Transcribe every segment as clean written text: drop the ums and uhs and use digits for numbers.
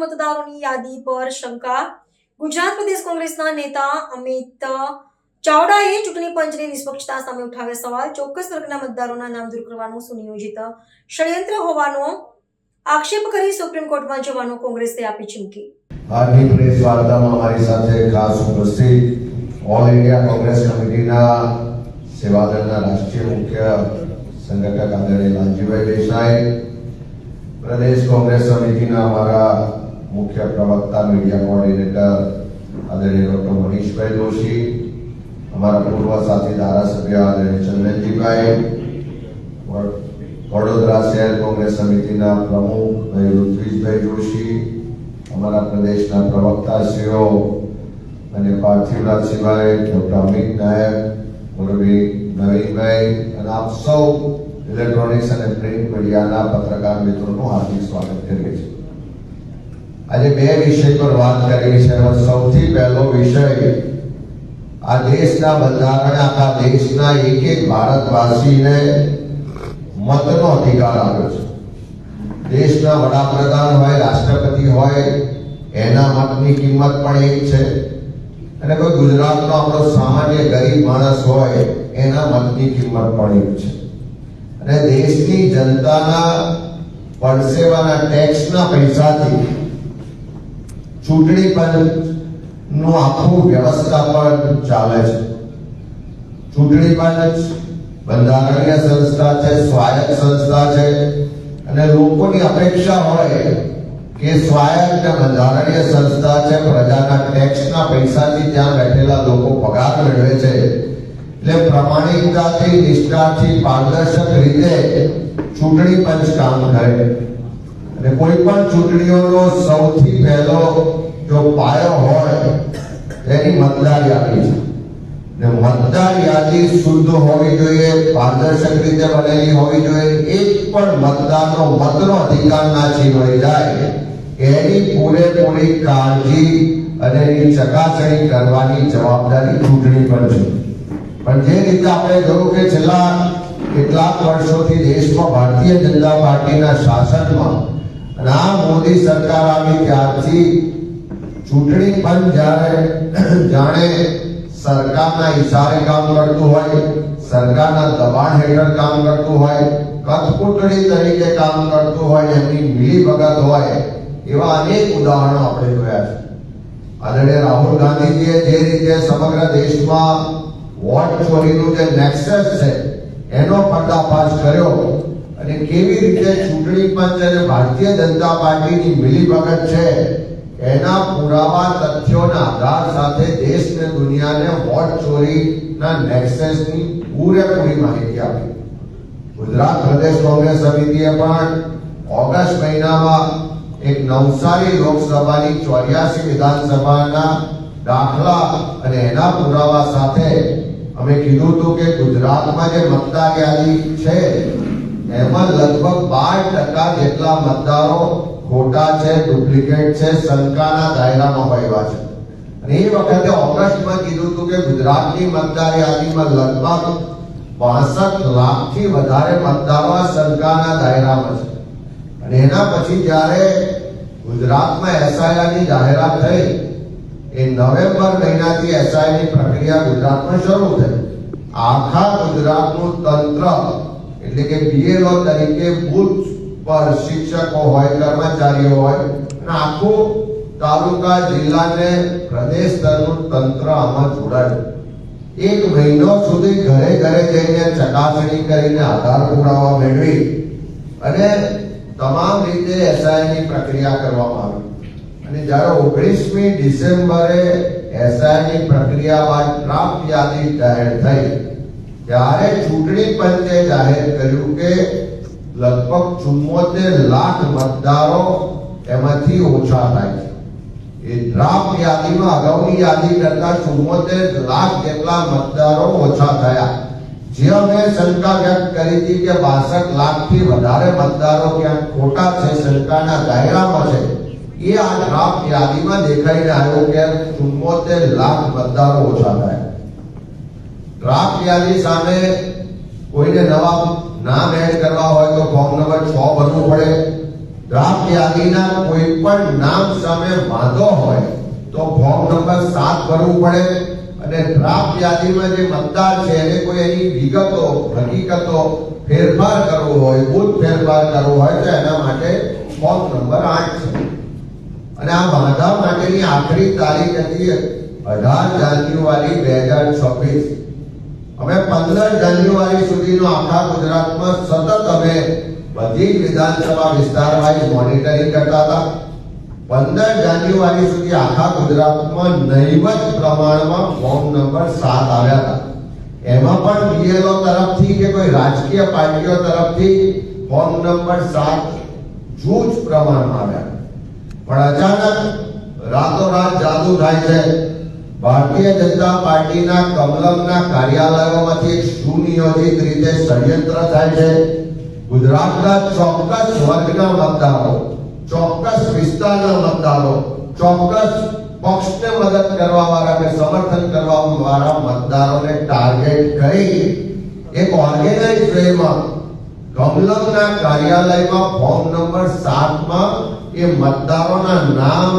મતદારોની યાદી પર શંકા. ગુજરાત પ્રદેશ કોંગ્રેસના નેતા અમિત ચાવડાએ ચૂંટણી પંચની નિષ્પક્ષતા સામે ઉઠાવ્યા સવાલ. ચોક્કસ વર્ગના મતદારોના નામ દૂર કરવાનું સુનિયોજિત ષડયંત્ર હોવાનો આક્ષેપ કરી સુપ્રીમ કોર્ટમાં જવાનો કોંગ્રેસે આપી ચીમકી. આજની પ્રેસ વાર્તામાં અમારી સાથે ખાસ ઉપસ્થિત ઓલ ઇન્ડિયા કોંગ્રેસ કમિટીના સેવાદળના રાષ્ટ્રીય મુખ્ય સંગઠક આદરણીય લાલજીભાઈ દેસાઈ, પ્રદેશ કોંગ્રેસ સમિતિના અમારા મુખ્ય પ્રવક્તા મીડિયા કોઓર્ડિનેટર આદરણીય ડોક્ટર મનીષભાઈ જોશી, અમારા પૂર્વ સાથી ધારાસભ્ય આદરણીય ચંદનજીભાઈ, વડોદરા શહેર કોંગ્રેસ સમિતિના પ્રમુખ ભાઈ ઋત્વિજભાઈ જોશી, અમારા પ્રદેશના પ્રવક્તાશ્રીઓ અને પાર્થિવરાજસિંહભાઈ, ડોક્ટર અમિત નાયક, મુરબી નવીનભાઈ અને આપ સૌ ઇલેક્ટ્રોનિક્સ અને પ્રિન્ટ મીડિયાના પત્રકાર મિત્રોનું હાર્દિક સ્વાગત કરીએ છીએ. આજે બે વિષય પર વાત કરવી છે. સૌથી પહેલો વિષય, આ દેશના બંધારણે આખા દેશના એક એક ભારતવાસીને મતનો અધિકાર આપ્યો છે. દેશના વડાપ્રધાન હોય, રાષ્ટ્રપતિ હોય, એના મતની કિંમત પણ એક છે, અને કોઈ ગુજરાતનો આપણો સામાન્ય ગરીબ માણસ હોય એના મતની કિંમત પણ એક છે. અને દેશની જનતાના પરસેવાના ટેક્સના પૈસાથી ચૂંટણી પંચનું આખું વ્યવસ્થાપન ચાલે છે. ચૂંટણી પંચ બંધારણીય સંસ્થા છે, સ્વાયત્ત સંસ્થા છે, અને લોકોની અપેક્ષા હોય કે સ્વાયત્ત બંધારણીય સંસ્થા છે, પ્રજાના ટેક્સના પૈસાથી ત્યાં બેઠેલા લોકો પગાર મેળવે છે, એટલે પ્રમાણિકતાથી, નિષ્ઠાથી, પારદર્શક રીતે ચૂંટણી પંચ કામ કરે. અને કોઈ પણ ચૂંટણીઓનો સૌથી પહેલો જો પાયો હોય એની મતદાર યાદી છે. ને મતદાર યાદી શુદ્ધ હોવી જોઈએ, પારદર્શક રીતે બનેલી હોવી જોઈએ. એક પણ મતદારનો મતનો અધિકાર ના છીનવાઈ જાય એની પૂરેપૂરી કાળજી અને એની ચકાસણી કરવાની જવાબદારી ચૂંટણી પર છે. પણ જે રીતે આપણે જોયું કે છેલ્લા કેટલાક વર્ષોથી દેશમાં ભારતીય જનતા પાર્ટીના શાસનમાં અને આ મોદી સરકાર આવી ત્યારથી ચૂંટણી પંચ જ્યારે જાણે સરકારના ઈશારે કામ કરતું હોય, સરકારના દબાણ હેઠળ કામ કરતું હોય, કઠપૂતળી તરીકે કામ કરતું હોય, એમની મિલીભગત હોય, એવા અનેક ઉદાહરણો આપણે જોયા છે. આદરણીય રાહુલ ગાંધીજીએ જે રીતે સમગ્ર દેશમાં વોટ ચોરીનું જે નેક્સસ છે એનો પર્દાફાશ કર્યો અને કેવી રીતે ચૂંટણી પંચ અને ભારતીય જનતા પાર્ટીની મિલીભગત છે એના પુરાવા તથ્યોના આધાર સાથે દેશ અને દુનિયાને વોટ ચોરીના નેક્સસની પૂરેપૂરી માહિતી આપી. ગુજરાત પ્રદેશ કોંગ્રેસ સમિતિએ પણ ઓગસ્ટ મહિનામાં એક નવસારી લોકસભાની 84 વિધાનસભાના દાખલા અને એના પુરાવા સાથે અમે કીધું હતું કે ગુજરાતમાં જે મતદાર યાદી છે એમાં લગભગ 12% જેટલા મતદારો ખોટા છે, ડુપ્લિકેટ છે, શંકાના દાયરામાં હોય છે. અને એ વખતે ઓગસ્ટમાં કીધું હતું કે ગુજરાતની મતદાર યાદીમાં લગભગ 62 લાખથી વધારે મતદારો શંકાના દાયરામાં છે. અને એના પછી જ્યારે ગુજરાતમાં એસઆઈઆરની જાહેરાત થઈ, એ નવેમ્બર મહિનાથી એસઆઈની પ્રક્રિયા ગુજરાતમાં શરૂ થઈ. આખા ગુજરાતનું તંત્ર એટલે કે બીએલઓ તરીકે બુથ પર શિક્ષકો હોય, કર્મચારીઓ હોય, અને આખું તાલુકા, જિલ્લાને પ્રદેશ સ્તરનું તંત્ર આમાં જોડાયું. એક મહિનો સુધી ઘરે ઘરે જઈને ચકાસણી કરીને આધાર પુરાવા મેળવી અને તમામ રીતે એસઆઈની પ્રક્રિયા કરવામાં આવી. અને જ્યારે 19મી ડિસેમ્બરે એસઆઈની પ્રક્રિયા બાદ ડ્રાફ્ટ યાદી જાહેર થઈ ત્યારે ચૂંટણી પંચે જાહેર કર્યું કે લગભગ 74 લાખ મતદારો એમાંથી ઓછા થાય છે. એ ડ્રાફ્ટ યાદીમાં અગાઉની યાદી કરતા 74 લાખ જેટલા મતદારો ઓછા થયા. જે અમે શંકા વ્યક્ત કરી હતી કે 62 લાખથી વધારે મતદારો ક્યાંક ખોટા છે, શંકાના દાયરામાં છે, એ આ ડ્રાફ્ટ યાદીમાં દેખાઈને આવ્યું કે 74 લાખ મતદારો ઓછા થયા. ડ્રાફ્ટ યાદી સામે કોઈને નવા નામ એડ કરવા હોય તો ફોર્મ નંબર 6 ભરવું પડે. ડ્રાફ્ટ યાદીના કોઈ પણ નામ સામે વાંધો હોય તો ફોર્મ નંબર 7 ભરવું પડે અને ડ્રાફ્ટ યાદીમાં જે મતદાર છે એને કોઈ એની વિગતો હકીકતો ફેરફાર કરવો હોય બુથ ફેરફાર કરવો હોય તો એના માટે ફોર્મ નંબર 8 છે અને આ વાંધા માટેની આખરી તારીખ હતી 18 જાન્યુઆરી 2026. અમે 15 જાન્યુઆરી સુધીનો આખા ગુજરાતમાં સતત અમે બધી વિધાનસભા વિસ્તાર વાઇઝ મોનિટરિંગ કરતા હતા. 15 જાન્યુઆરી સુધી આખા ગુજરાતમાં નહીવત પ્રમાણમાં ફોર્મ નંબર 7 આવ્યા હતા. એમાં પણ બીએલઓ તરફથી કે કોઈ રાજકીય પાર્ટીઓ તરફથી ફોર્મ નંબર 7 જૂજ પ્રમાણમાં આવ્યા. પણ અચાનક રાતોરાત જાદુ થાય છે. ભારતીય જનતા પાર્ટીના કમલમના કાર્યાલયોમાંથી એક સુનિયોજિત રીતે ષડયંત્ર થાય છે. ગુજરાતના ચોક્કસ વર્ગના મતદારો, ચોક્કસ વિસ્તારના મતદારો, ચોક્કસ પક્ષને મદદ કરવા વાળા કે સમર્થન કરવા વાળા મતદારોને ટાર્ગેટ કરી એક ઓર્ગેનાઇઝ વેમાં કમલમના કાર્યાલયમાં ફોર્મ નંબર 7માં એ મતદારોના નામ,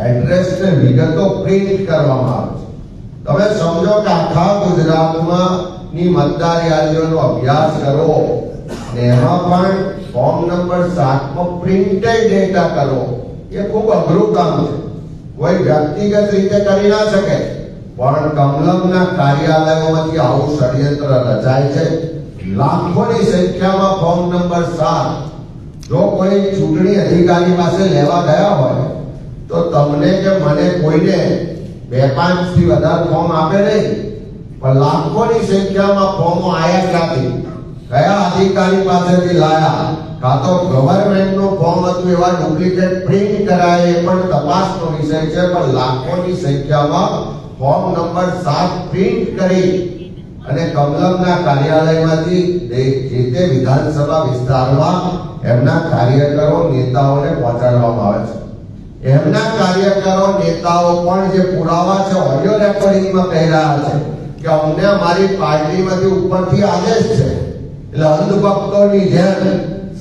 એડ્રેસ ને વિગતો પ્રિન્ટ કરવામાં આવે છે. તમે સમજો કે આખા ગુજરાતમાં ની મતદાર યાદીઓનો અભ્યાસ કરો અને એમાં પણ ફોર્મ નંબર 7માં પ્રિન્ટેડ ડેટા કરો એ ખૂબ અઘરું કામ છે. કોઈ વ્યક્તિગત રીતે કરી ના શકે પણ કમલમના કાર્યાલયોમાંથી આવું ષડયંત્ર રચાય છે. લાખોની સંખ્યામાં ફોર્મ નંબર 7 જો કોઈ ચૂંટણી અધિકારી પાસે લેવા ગયા હોય તો તમને કે મને કોઈને 2-5 થી વધારે ફોર્મ આપે નહીં, પણ લાખોની સંખ્યામાં ફોર્મો આયા ક્યાંથી, કયા અધિકારી પાસેથી લાયા, કાં તો ગવર્નમેન્ટનું ફોર્મ હતું એવા ડુપ્લિકેટ પ્રિન્ટ કરાય એ પણ તપાસનો વિષય છે. પણ લાખોની સંખ્યામાં ફોર્મ નંબર 7 પ્રિન્ટ કરી અને કમલમના કાર્યાલયમાંથી જે તે વિધાનસભા વિસ્તારમાં એમના કાર્યકરો નેતાઓને પહોંચાડવામાં આવે છે. એમના કાર્યકરો નેતાઓ પણ જે પુરાવા છે ઓડિયો રેકોર્ડિંગમાં કહી રહ્યા છે કે અમને અમારી પાર્ટીમાંથી ઉપરથી આદેશ છે. એટલે અંધભક્તોની જેમ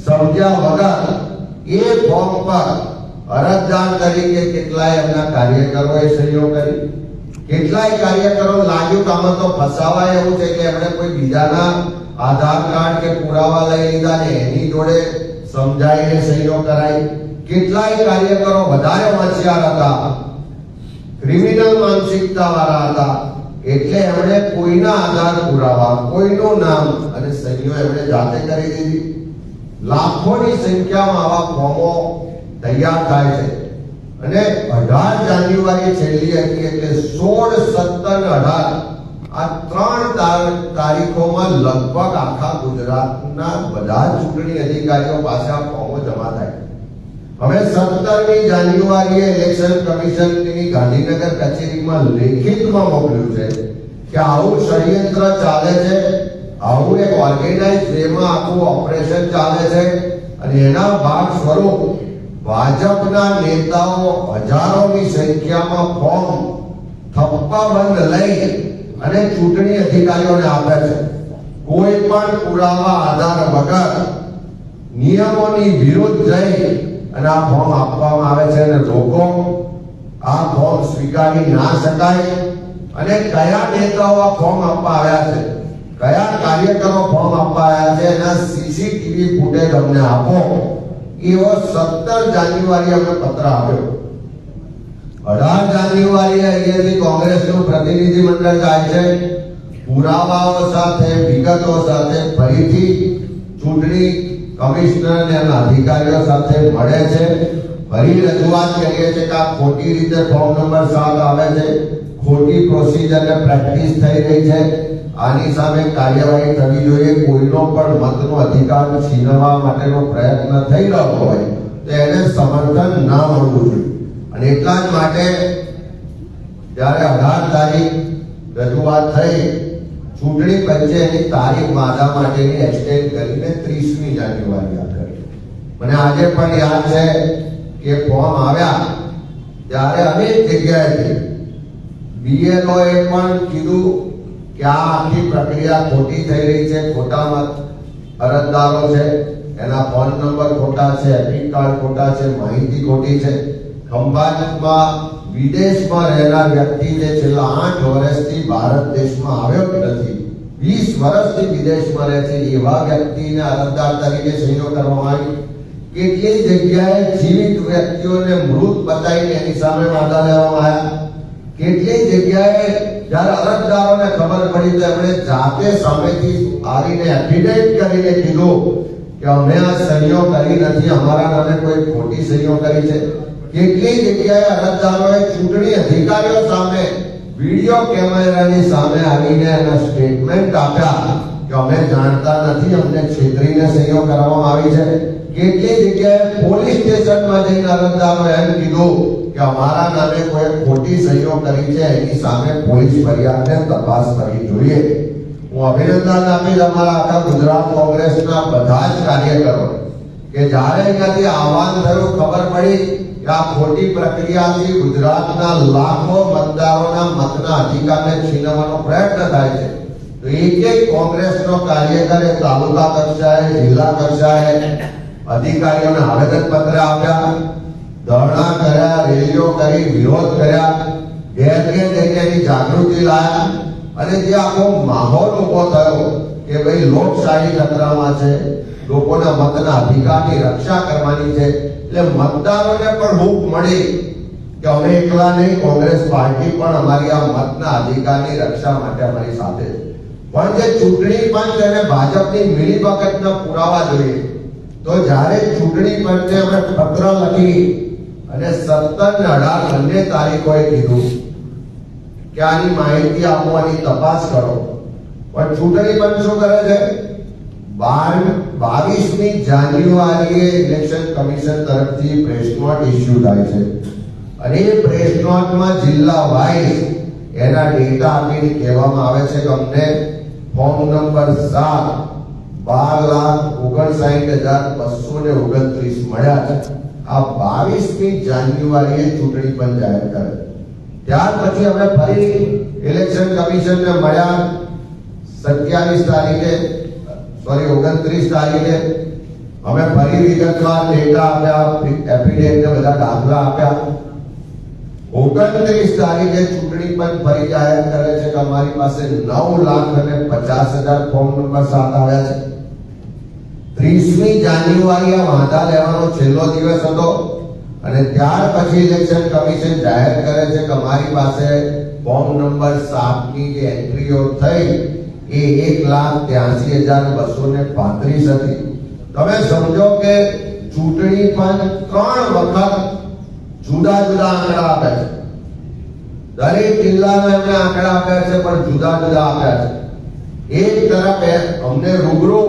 સમજ્યા વગર એ ફોર્મ પર અરજદાર તરીકે કેટલાય એમના કાર્યકરોએ સહીઓ કરી. કેટલાય કાર્યકરો લાગ્યું કે આમાં તો ફસાવાય એવું છે કે એમણે કોઈ બીજાના આધાર કાર્ડ કે પુરાવા લઈ લીધા ને એની જોડે સમજાઈને સહીઓ કરાઈ. કેટલાય કાર્યકરો વધારે હોશિયાર હતા, ક્રિમિનલ માનસિકતા વાળા હતા, એટલે એમણે કોઈના આધાર પુરાવા, કોઈનું નામ અને સહીઓ એમણે જાતે કરી દીધી. લાખોની સંખ્યામાં આવા ફોર્મો તૈયાર થાય છે અને 18 જાન્યુઆરી છેલ્લી હતી એટલે 16, 17, 18 આ 3 તારીખોમાં લગભગ આખા ગુજરાતના બધા ચૂંટણી અધિકારીઓ પાસે આ ફોર્મો જમા થાય. હવે 17મી જાન્યુઆરીએ ઇલેક્શન કમિશનની ગાંધીનગર કચેરીમાં લેખિતમાં મોકલ્યું છે કે આવું ષડયંત્ર ચાલે છે, આવું એક ઓર્ગેનાઇઝ વેમાં આખું ઓપરેશન ચાલે છે અને એના ભાગ સ્વરૂપ ભાજપના નેતાઓ હજારોની સંખ્યામાં ફોર્મ થપ્પાબંધ લઈ અને ચૂંટણી અધિકારીઓને આપે છે. કોઈ પણ પુરાવા આધાર વગર નિયમોની વિરુદ્ધ જઈ અને આ ફોર્મ આપવામાં આવે છે અને લોકો આ ફોર્મ સ્વીકારી ના શકાય. અને કયા નેતાઓ આ ફોર્મ આપવા આવ્યા છે, કયા કાર્યકરો ફોર્મ આપવા આવ્યા છે એના સીસીટીવી ફૂટેજ અમને આપો એવો 17 જાન્યુઆરી અમે પત્ર આપ્યો. 18 જાન્યુઆરીએ અહીંયાથી કોંગ્રેસનું પ્રતિનિધિ મંડળ જાય છે, પુરાવાઓ સાથે, વિગતો સાથે ફરીથી ચૂંટણી કમિશનર અને એના અધિકારીઓ સાથે મળે છે. ફરી રજૂઆત કરીએ છીએ કે આ ખોટી રીતે ફોર્મ નંબર 7 આવે છે, ખોટી પ્રોસિજર ને પ્રેક્ટિસ થઈ રહી છે, આની સામે કાર્યવાહી થવી જોઈએ. કોઈનો પણ મતનો અધિકાર છીનવવા માટેનો પ્રયત્ન થઈ રહ્યો હોય તો એને સમર્થન ના મળવું જોઈએ. અને એટલા જ માટે જ્યારે 18 તારીખ રજૂઆત થઈ, ચૂંટણી પંચે એની તારીખ વાદા માટેની એક્સટેન્ડ કરીને 30મી જાન્યુઆરી આ કરી. મને આજે પણ યાદ છે કે ફોર્મ આવ્યા ત્યારે અનેક જગ્યાએથી બીએલઓએ પણ કીધું કે આ આખી પ્રક્રિયા ખોટી થઈ રહી છે, ખોટા અરજદારો છે. એના ફોન નંબર ખોટા છે, એડમિટ કાર્ડ ખોટા છે, માહિતી ખોટી છે. ખંભાતમાં વિદેશમાં રહેનાર વ્યક્તિ જે છેલ્લા 8 વર્ષથી ભારત દેશમાં આવ્યો જ નથી, 20 વર્ષથી વિદેશમાં રહે છે, એવા વ્યક્તિને અરજદાર તરીકે સહીઓ કરવામાં આવી. કેટલી જગ્યાએ જીવિત વ્યક્તિઓને મૃત બતાવીને એની સામે વાંધા લેવામાં આવ્યા. કેટલી જગ્યાએ જ્યારે અરજદારોને ખબર પડી તો એમણે જાતે સામેથી આવીને એફિડેવિટ કરીને કીધું કે અમે આ સહીઓ કરી નથી, અમારા નામે કોઈ ખોટી સહીઓ કરી છે. કેટલી જગ્યાએ અરજદારોએ ચૂંટણી અધિકારીઓ સામે વિડીયો કેમેરાની સામે આવીને એના સ્ટેટમેન્ટ આપ્યા કે અમે જાણતા નથી, અમને છેતરીને સહીઓ કરવામાં આવી છે. કેટલી જગ્યાએ પોલીસ સ્ટેશનમાં જઈને અરજદારોએ એમ કીધું કે અમારા નામે કોઈ ખોટી સહીઓ કરી છે, એની સામે પોલીસ ફરિયાદને તપાસ કરવી જોઈએ. હું અભિનંદન આપીશ અમારા આખા ગુજરાત કોંગ્રેસના બધા જ કાર્યકરો કે જ્યારે અહીંયાથી આહવાન થયું, ખબર પડી કે આ ખોટી પ્રક્રિયાથી ગુજરાતના લાખો મતદારોના મતના અધિકારને છીનવવાનો પ્રયત્ન થાય છે, તો એક કોંગ્રેસનો કાર્યકર તાલુકા કક્ષાએ, જિલ્લા કક્ષાએ અધિકારીઓને આવેદનપત્ર આપ્યા, ધરણા કર્યા, રેલીઓ કરી, વિરોધ કર્યા, ઘેર ઘેર જઈને એની જાગૃતિ લાયા. અને જે આખો માહોલ ઉભો થયો કે ભાઈ લોકશાહી ખતરામાં છે, લોકોના મતના અધિકારની રક્ષા કરવાની છે, એટલે મતદારોને પણ હૂંફ મળી કે અમે એકલા નહીં, કોંગ્રેસ પાર્ટી પણ અમારી આ મતના અધિકારની રક્ષા માટે અમારી સાથે છે. પણ જે ચૂંટણી પંચ અને ભાજપની મિલીભગતના પુરાવા જોઈએ, તો જ્યારે ચૂંટણી પંચે અમે પત્ર લખી અને 17 અને 18 બંને તારીખોએ કીધું કે આની માહિતી આપવાની તપાસ કરો, પણ ચૂંટણી પંચ શું કરે છે? 22મી જાન્યુઆરીએ ઇલેક્શન કમિશન તરફથી પ્રેસ નોટ ઇસ્યુ થાય છે અને એ પ્રેસ નોટમાં જિલ્લા વાઇઝ એના ડેટા આપીને કહેવામાં આવે છે કે અમને ફોર્મ નંબર 7 12,59,229 મળ્યા છે. આ 22મી જાન્યુઆરીએ ચૂંટણી પંચ જાહેર કરે. ત્યાર પછી અમે ફરી ઇલેક્શન કમિશનને મળ્યા 29 તારીખે અમે ફરી વિગતવાર ડેટા આપ્યા, એફિડેવિટ બધા દાખલા આપ્યા. 29 તારીખે ચૂંટણી પંચ ફરી જાહેર કરે છે કે અમારી પાસે 9,50,000 ફોર્મ નંબર 7 આવ્યા છે. 30મી જાન્યુઆરીએ વાંધા લેવાનો છેલ્લો દિવસ હતો અને ત્યાર પછી ઇલેક્શન કમિશન જાહેર કરે છે કે અમારી પાસે ફોર્મ નંબર 7 ની જે એન્ટ્રીઓ થઈ એ 1,83,235 હતી. તમે સમજો કે ચૂંટણી પંચ 3 વખત જુદા જુદા આંકડા આપે છે. દરેક જિલ્લાના એમને આંકડા આપ્યા છે, પણ જુદા જુદા આપ્યા છે. એક તરફ અમને રૂબરૂ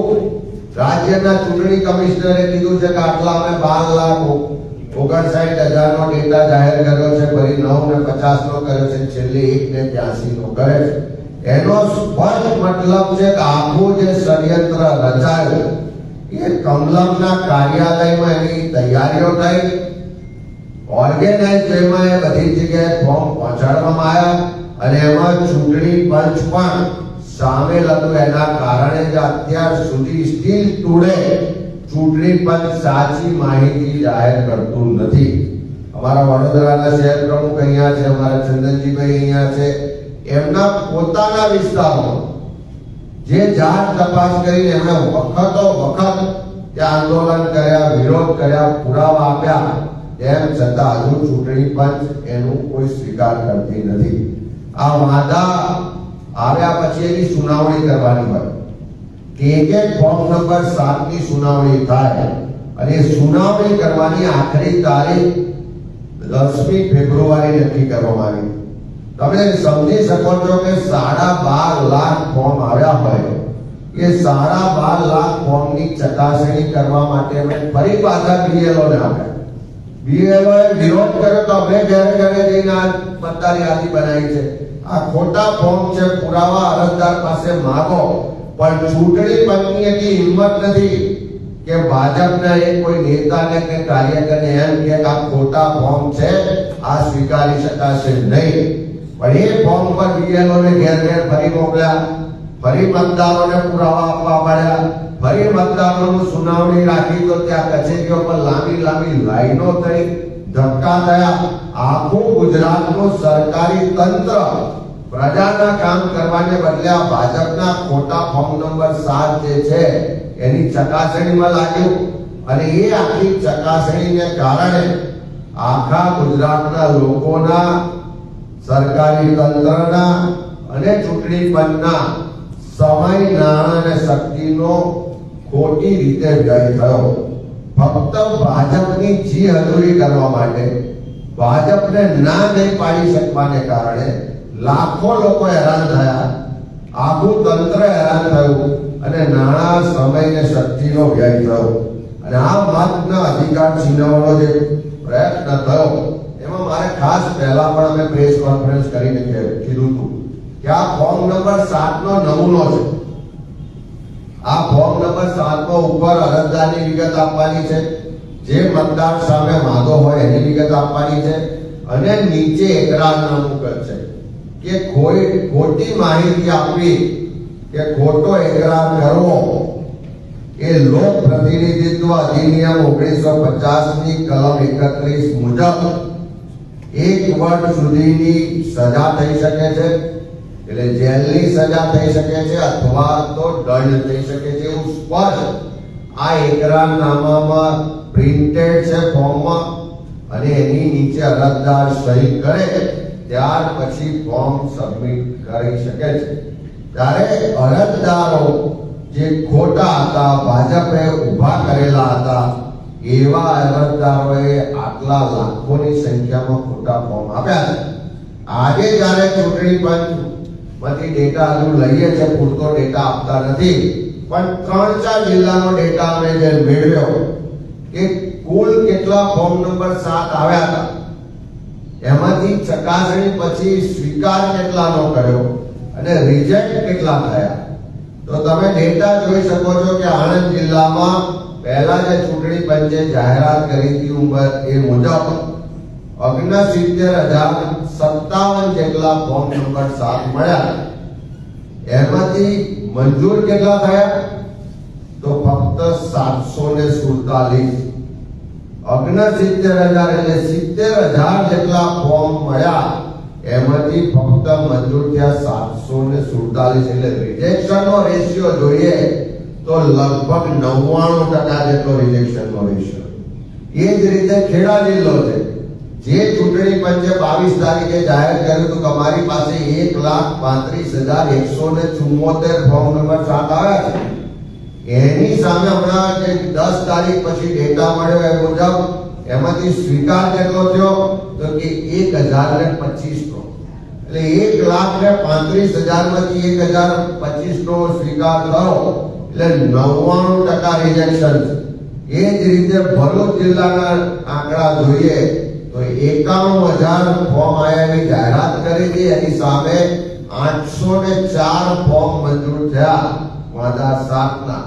રાજ્યના ચૂંટણી કમિશનરે કીધું છે કે આટલા અમે 12,59,000 નો ડેટા જાહેર કર્યો છે, ફરી 9,50 નો કર્યો છે, છેલ્લે 1,83 નો કરે છે. એનો સ્પષ્ટ મતલબ છે કે આખું જે ષડયંત્ર રચાયું એ કમલમના કાર્યાલયમાં એની તૈયારીઓ થઈ, ઓર્ગેનાઇઝ વેમાં એ બધી જગ્યાએ ફોર્મ પહોંચાડવામાં આવ્યા અને એમાં ચૂંટણી પંચ પણ સામેલ હતું. એના કારણે જ અત્યાર સુધી સ્ટીલ ટુડે ચૂંટણી પંચ સાચી માહિતી જાહેર કરતું નથી. અમારા વડોદરાના શહેર પ્રમુખ અહીંયા છે, અમારા ચંદનજીભાઈ અહીંયા છે, એમના પોતાના વિસ્તારમાં જે જાત તપાસ કરીને એમણે વખતો વખત ત્યાં આંદોલન કર્યા, વિરોધ કર્યા, પુરાવા આપ્યા, તેમ છતાં હજુ ચૂંટણી પંચ એનું કોઈ સ્વીકાર કરતી નથી. આ વાંધા આવ્યા પછી એની સુનાવણી કરવાની હોય કે એક ફોર્મ નંબર 7 ની સુનાવણી થાય અને સુનાવણી કરવાની આખરી તારીખ 10મી ફેબ્રુઆરી નક્કી કરવામાં આવી. તમે સમજી શકો છો કે 12.5 લાખ ફોર્મ આવ્યા હોય, એ 12.5 લાખ ફોર્મની ચકાસણી કરવા માટે અમે ફરી પાછા BLO ને આપ્યા. BLO એ વિરોધ કર્યો તો અમે ઘરે ઘરે જઈને આ મતદાર યાદી બનાવી છે. આ ખોટા ફોર્મ છે, પુરાવા અરજદાર પાસે માંગો. પણ ચૂંટણી પંચની એટલી હિંમત નથી કે ભાજપના એક કોઈ નેતાને કે કાર્યકરને એમ કે આ ખોટા ફોર્મ છે, આ સ્વીકારી શકાશે નહીં. પણ એ ફોર્મ પર BLO ને ઘેર ઘેર ફરી મોકલ્યા, ફરી મતદારોને પુરાવા આપવા પડ્યા ફરી મતદારોનું સુનાવણી રાખી તો ત્યાં કચેરીઓ પર લાંબી લાંબી લાઈનો થઈ, ધક્કા થયા. આખું ગુજરાતનું સરકારી તંત્ર પ્રજાના કામ કરવાને બદલે આ ભાજપના ખોટા ફોર્મ નંબર 7 જે છે એની ચકાસણીમાં લાગ્યું. અને એ આખી ચકાસણીને કારણે આખા ગુજરાતના લોકોના, સરકારી તંત્રના અને ચૂંટણી પંચના સમય, નાણાં અને શક્તિનો ખોટી રીતે વ્યય થયો. ફક્ત ભાજપની જી હજૂરી કરવા માટે, ભાજપને ના નહીં પાડી શકવાને કારણે લાખો લોકો હેરાન થયા, આખું તંત્ર હેરાન થયું અને નાણાં, સમય અને શક્તિનો વ્યય થયો. અને આ મતના અધિકાર છીનવવાનો જે પ્રયત્ન થયો એમાં મારે ખાસ પહેલા પણ અમે પ્રેસ કોન્ફરન્સ કરીને કીધું હતું કે આ ફોર્મ નંબર 7 નો નમૂનો છે. આ ફોર્મ નંબર 7 માં ઉપર અરજદારની વિગત આપવાની છે, જે મતદાર સામે વાંધો હોય એની વિગત આપવાની છે અને નીચે એકરારનામું છે કે ખોટી માહિતી આપવી કે ખોટો એકરાર કરવો એ લોક પ્રતિનિધિત્વ અધિનિયમ 1950 ની કલમ 31 મુજબ 1 વર્ષ સુધીની સજા થઈ શકે છે, એટલે જેલની સજા થઈ શકે છે અથવા તો દંડ થઈ શકે છે. એવું સ્પષ્ટ આ એકરારનામામાં પ્રિન્ટેડ છે ફોર્મમાં, અને એની નીચે અરજદાર સહી કરે ત્યાર પછી ફોર્મ સબમિટ કરી શકે છે. ત્યારે અરજદારો જે ખોટા હતા, ભાજપે ઊભા કરેલા હતા, એવા અરજદારોએ આટલા લાખોની સંખ્યામાં ખોટા ફોર્મ આપ્યા છે. આજે જ્યારે ચૂંટણી પંચમાંથી ડેટા હજુ લઈએ છે, પૂરતો ડેટા આપતા નથી, પણ 3-4 જિલ્લાનો ડેટા અમે જે મેળવ્યો કે કુલ કેટલા ફોર્મ નંબર 7 આવ્યા હતા, એમાંથી ચકાસણી પછી સ્વીકાર કેટલાનો કર્યો અને રિજેક્ટ કેટલા થયા. તો તમે ડેટા જોઈ શકો છો કે આણંદ જિલ્લામાં પહેલા જે ચૂંટણી પંચે જાહેરાત કરી હતી એ મુજબ 69,057 જેટલા ફોર્મ નંબર 7 મળ્યા. એમાંથી મંજૂર કેટલા થયા તો ફક્ત 747. 69,000 એટલે 70,000 જેટલા ફોર્મ મળ્યા, એમાંથી ફક્ત મંજૂર થયા 747. એટલે રિજેક્શનનો રેશિયો જોઈએ તો લગભગ 99% જેટલો રિજેક્શનનો રેશિયો. એ જ રીતે ખેડા જિલ્લો છે, જે ચૂંટણી પંચે 22 તારીખે જાહેર કર્યું હતું કે અમારી પાસે 1,35,174 ફોર્મ નંબર 7 આવ્યા છે, એની સામે હમણાં જે 10 તારીખ પછી ડેટા મળ્યો એ મુજબ એમાંથી સ્વીકાર કેટલો થયો તો કે 1,025 નો. એટલે 1,35,000 માંથી 1,025 નો સ્વીકાર થયો, એટલે 99% રિજેક્શન છે. એ જ રીતે ભરૂચ જિલ્લાના આંકડા જોઈએ તો 91,000 ફોર્મ આવ્યા એની જાહેરાત કરી હતી, એની સામે 804 ફોર્મ મંજૂર થયા વાંધા 7 ના.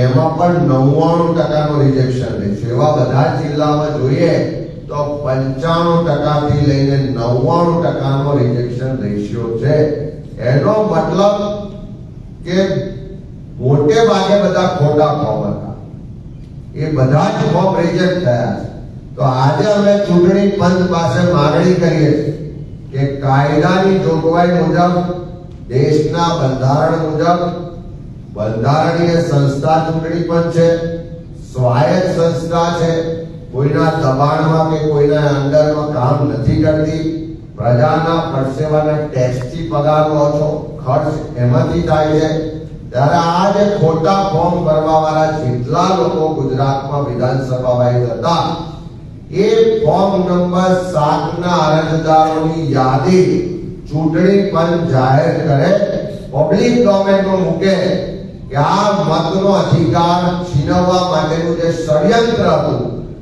એમાં પણ 99% નો રિજેક્શન રેશિયો. એવા બધા જિલ્લામાં જોઈએ તો 95% થી લઈને 99% નો રિજેક્શન રેશિયો છે. એનો મતલબ કે મોટે ભાગે બધા ખોટા ફોર્મ હતા, એ બધા જ ફોર્મ રિજેક્ટ થયા છે. તો આજે અમે ચૂંટણી પંચ પાસે માંગણી કરીએ છીએ કે કાયદાની જોગવાઈ મુજબ, દેશના બંધારણ મુજબ બંધારણીય સંસ્થા ચૂંટણી પંચ છે, સ્વાયત્ત સંસ્થા છે, કોઈના દબાણમાં કે કોઈના અંડરમાં કામ નથી કરતી, પ્રજાના પરસેવાના ટેક્સથી પગાર લો છો, ખર્ચ એમાંથી થાય છે. ત્યારે આ જે ખોટા ફોર્મ ભરવા વાળા જેટલા લોકો ગુજરાતમાં વિધાનસભા વાઇઝ હતા, એ ફોર્મ નંબર 7 ના અરજદારોની યાદી ચૂંટણી પંચ જાહેર કરે, પબ્લિક ડોમેનમાં મૂકે કે આ મતનો અધિકાર છીનવવા માટેનું જે ષડયંત્ર હતું,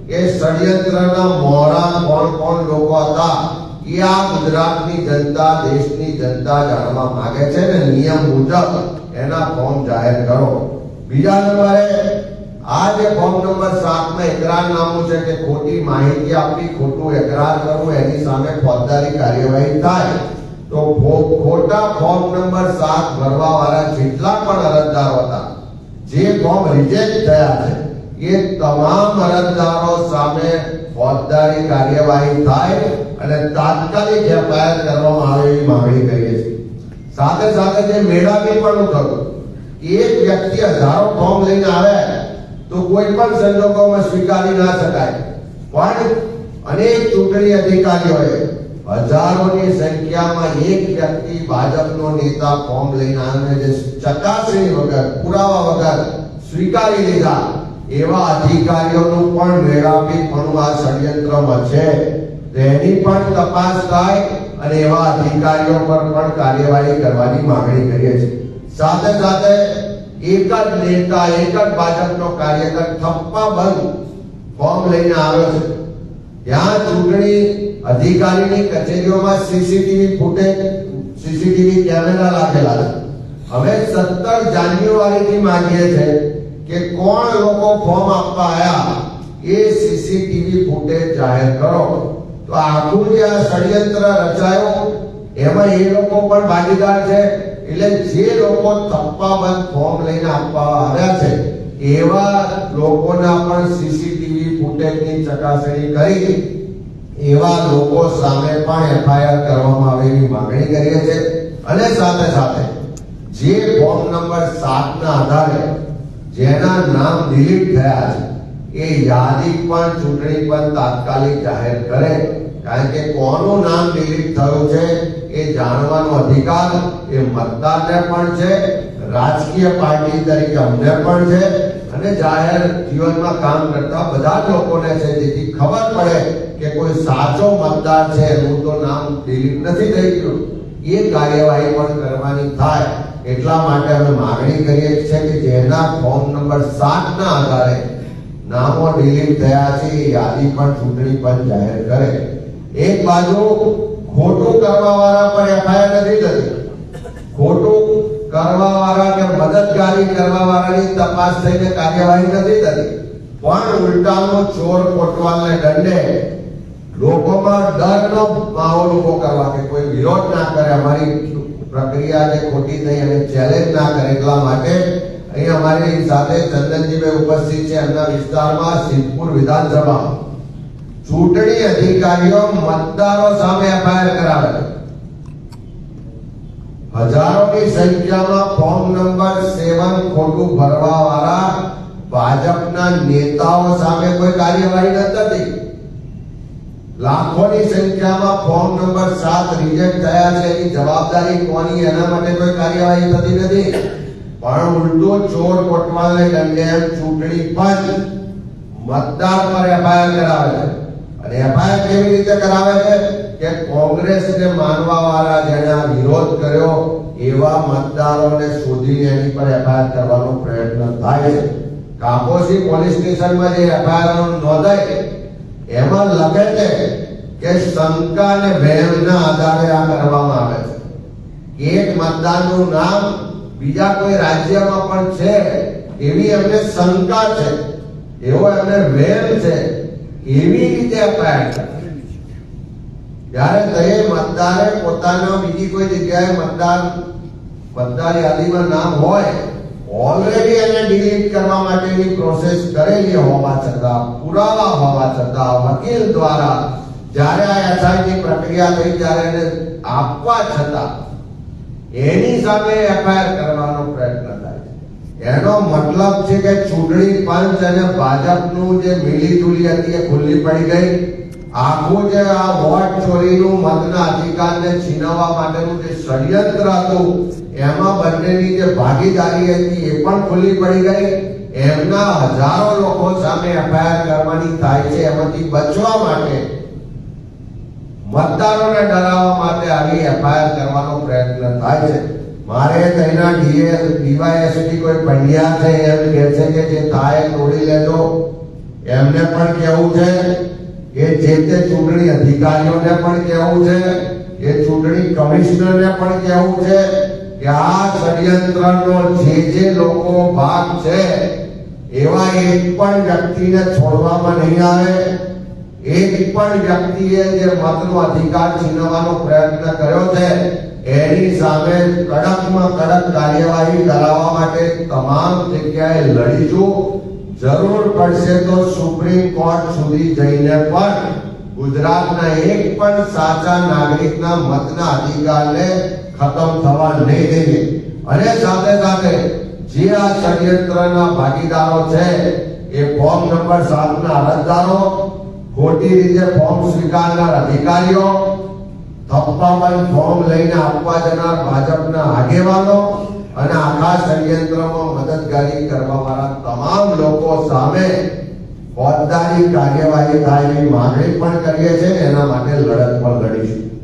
એ ષડયંત્રના મોહરા કોણ કોણ લોકો હતા એ આ ગુજરાતની જનતા, દેશની જનતા જાણવા માંગે છે ને નિયમ મુજબ એના ફોર્મ જાહેર કરો. બીજા નંબરે આ જે ફોર્મ નંબર 7 માં એકરારનામું છે કે ખોટી માહિતી આપવી, ખોટું એકરાર કરવું, એની સામે ફોજદારી કાર્યવાહી થાય. તો ખોટા ફોર્મ નંબર 7 ભરવા વાળા જેટલા પણ અરજદારો હતા જે ફોર્મ રિજેક્ટ થયા છે એ તમામ અરજદારો સામે ફોજદારી કાર્યવાહી થાય અને તાત્કાલિક એફઆઈઆર કરવામાં આવે એવી માંગણી કરીએ છીએ. સાથે સાથે જે મેળાવી પણ થતું, એક વ્યક્તિ હજારો ફોર્મ લઈને આવે તો કોઈ પણ સંજોગોમાં સ્વીકારી ના શકાય, પણ અનેક ચૂંટણી અધિકારીઓએ હજારોની સંખ્યામાં એક વ્યક્તિ ભાજપનો નેતા ફોર્મ લઈને આવે જે ચકાસણી વગર, પુરાવા વગર સ્વીકારી લીધા, એવા અધિકારીઓનું પણ મેળાવીપણું આ ષડયંત્રમાં છે. તેની પણ તપાસ થાય અને એવા અધિકારીઓ પર પણ કાર્યવાહી કરવાની માંગણી કરીએ છીએ. સાથે સાથે એક જ નેતા, એક જ ભાજપનો કાર્યકર થપ્પા બંધ ફોર્મ લઈને આવ્યો છે. ત્યાં ચૂંટણી અધિકારીની કચેરીઓમાં સીસીટીવી ફૂટેજ, સીસીટીવી કેમેરા લાગેલા છે. હવે 17 જાન્યુઆરીથી માંગીએ છીએ કે કોણ લોકો ફોર્મ આપવા આવ્યા એ સીસીટીવી ફૂટેજ જાહેર કરો. તો આખું જે આ ષડયંત્ર રચાયું એમાં એ લોકો પણ ભાગીદાર છે. એટલે જે લોકો થપ્પાબંધ ફોર્મ લઈને આપવા આવ્યા છે એવા લોકોના પણ સીસીટીવી ફૂટેજની ચકાસણી કરી એવા લોકો સામે પણ એફઆઈઆર કરવામાં આવે એવી માંગણી કરીએ છીએ. અને સાથે સાથે જે ફોર્મ નંબર 7 ના આધારે જેના નામ ડિલીટ થયા છે એ યાદી પણ ચૂંટણી પંચ તાત્કાલિક જાહેર કરે. કારણ કે કોનું નામ ડિલીટ થયું છે એ જાણવાનો અધિકાર એ મતદારને પણ છે, રાજકીય પાર્ટી તરીકે અમને પણ છે અને જાહેર જીવનમાં કામ કરતા બધા જ લોકોને છે. જેથી ખબર પડે કે કોઈ સાચો મતદાર છે એનું તો નામ ડિલીટ નથી થઈ ગયું, એ કાર્યવાહી પણ કરવાની થાય. એટલા માટે અમે માંગણી કરીએ છીએ કે જેના ફોર્મ નંબર 7 ના આધારે નામો ડિલીટ થયા છે એ યાદી પણ ચૂંટણી પંચ જાહેર કરે. એક બાજુ ખોટું કરવાવાળા પર એફઆઈઆર નથી થતી, ખોટું કરવાવાળા કે મદદગારી કરવાવાળાની તપાસ થઈને કાર્યવાહી નથી થતી, પણ ઉલટાનો ચોર કોટવાલને દંડે લોકોમાં ડરનો માહોલ ઉભો કરવા કે કોઈ વિરોધ ના કરે, અમારી પ્રક્રિયા જે ખોટી થઈ અને ચેલેન્જ ના કરે. એટલા માટે અહીં અમારી સાથે ચંદનજીભાઈ ઉપસ્થિત છે. એમના વિસ્તારમાં સિદ્ધપુર વિધાનસભા ચૂંટણી અધિકારીઓ મતદારો સામે એફઆઈઆર કરાવે છે. હજારોની સંખ્યામાં ફોર્મ નંબર 7 ખોટું ભરવા વાળા ભાજપના નેતાઓ સામે કોઈ કાર્યવાહી ન થતી. લાખોની સંખ્યામાં ફોર્મ નંબર 7 રિજેક્ટ થયા છે, એની જવાબદારી કોની એના માટે કોઈ કાર્યવાહી થતી નથી. પણ ઉલટો ચોર કોટવાલને દંડે ચૂંટણી પંચ મતદાર પર એફઆઈઆર કરાવે છે. અને એફઆઈઆર કેવી રીતે કરાવે છે કે કોંગ્રેસને માનવા વાળા જેને આ વિરોધ કર્યો એવા મતદારોને શોધીને એની પર એફઆઈઆર કરવાનો પ્રયત્ન થાય છે. કાપોસી પોલીસ સ્ટેશનમાં જે એફઆઈઆર નોંધાય એમાં લખે છે કે શંકા અને વહેમના આધારે આ કરવામાં આવે છે. એક મતદારનું નામ બીજા કોઈ રાજ્યમાં પણ છે એવી એમને શંકા છે, એવો એમને વહેમ છે, એવી રીતે એફઆઈઆર કરે. જ્યારે તે મતદારે પોતાના બીજી કોઈ જગ્યાએ મતદાર યાદીમાં નામ હોય, ઓલરેડી એને ડિલીટ કરવા માટેની પ્રોસેસ કરેલી હોવા છતાં, પુરાવા હોવા છતાં વકીલ દ્વારા જ્યારે આ એસઆઈની પ્રક્રિયા થઈ ત્યારે એને આપવા છતાં એની સામે એફઆઈઆર કરવાનો પ્રયત્ન થાય છે. એનો મતલબ છે કે ચૂંટણી પંચ અને ભાજપનું જે મિલીજુલી હતી એ ખુલ્લી પડી ગઈ. આખું જે આ વોટ ચોરીનું, મતના અધિકારને છીનવવા માટેનું જે ષડયંત્ર હતું એમાં બંનેની જે ભાગીદારી હતી એ પણ ખુલ્લી પડી ગઈ. એમના હજારો લોકો સામે એફઆઈઆર કરવાની થાય છે. એમાંથી બચવા માટે, મતદારોને ડરાવવા માટે આવી એફઆઈઆર કરવાનો પ્રયત્ન થાય છે. મારે તેના ડીવાયએસપી કોઈ પંડ્યા છે એમ કહે છે કે જે થાય તોડી લેજો. એમને પણ કહેવું છે કે જે તે ચૂંટણી અધિકારીઓને પણ કહેવું છે, એ ચૂંટણી કમિશનરને પણ કહેવું છે કે આ ષડયંત્રનો જે લોકો ભાગ છે એવા એક પણ વ્યક્તિને છોડવામાં નહીં આવે. એક પણ વ્યક્તિએ જે મતનો અધિકાર છીનવવાનો પ્રયત્ન કર્યો છે એની સામે કડકમાં કડક કાર્યવાહી કરાવવા માટે તમામ જગ્યાએ લડીશું. જરૂર પડશે તો સુપ્રીમ કોર્ટ સુધી જઈને પણ ગુજરાતના એક પણ સાચા નાગરિકના મતના અધિકારને ખતમ થવા નહીં દઈએ. અને સાથે સાથે જે આ ષડયંત્રના ભાગીદારો છે એ ફોર્મ નંબર 7 ના અરજદારો, ખોટી રીતે ફોર્મ સ્વીકારનાર અધિકારીઓ, થપ્પાબંધ ફોર્મ લઈને આપવા જનાર ભાજપના આગેવાનો અને આખા ષડયંત્રમાં મદદગારી કરવાવાળા તમામ લોકો સામે ફોજદારી કાર્યવાહી થાય એવી માંગણી પણ કરીએ છીએ. એના માટે લડત પણ લડીશું.